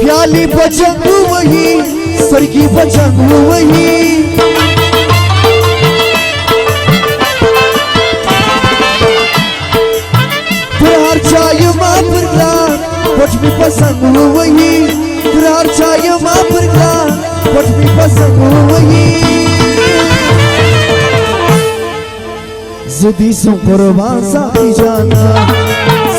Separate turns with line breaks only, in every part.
प्याली बजंगू वही सरगी बजंगू वही तुरार चाय माँ परला पट में पसंगू वही तुरार चाय माँ परला पट में पसंगू वही ज़दी सो कुर्बान साकी जाना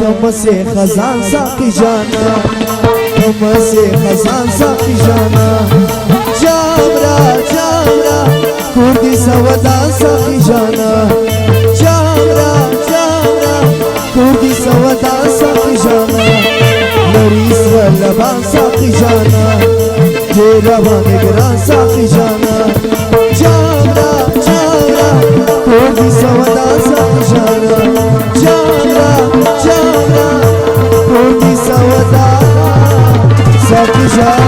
कम से खजान साकी जाना कम से खजान साकी जाना जामरा जामरा कुर्दी सवदान साकी जाना जामरा जामरा कुर्दी सवदान साकी जाना मरीज लबान साकी जाना तेरा निगरान साकी जाना जामरा जामरा कुर्दी सवदान साकी जाना जामरा जामरा कुर्दी सवदान साकी जाना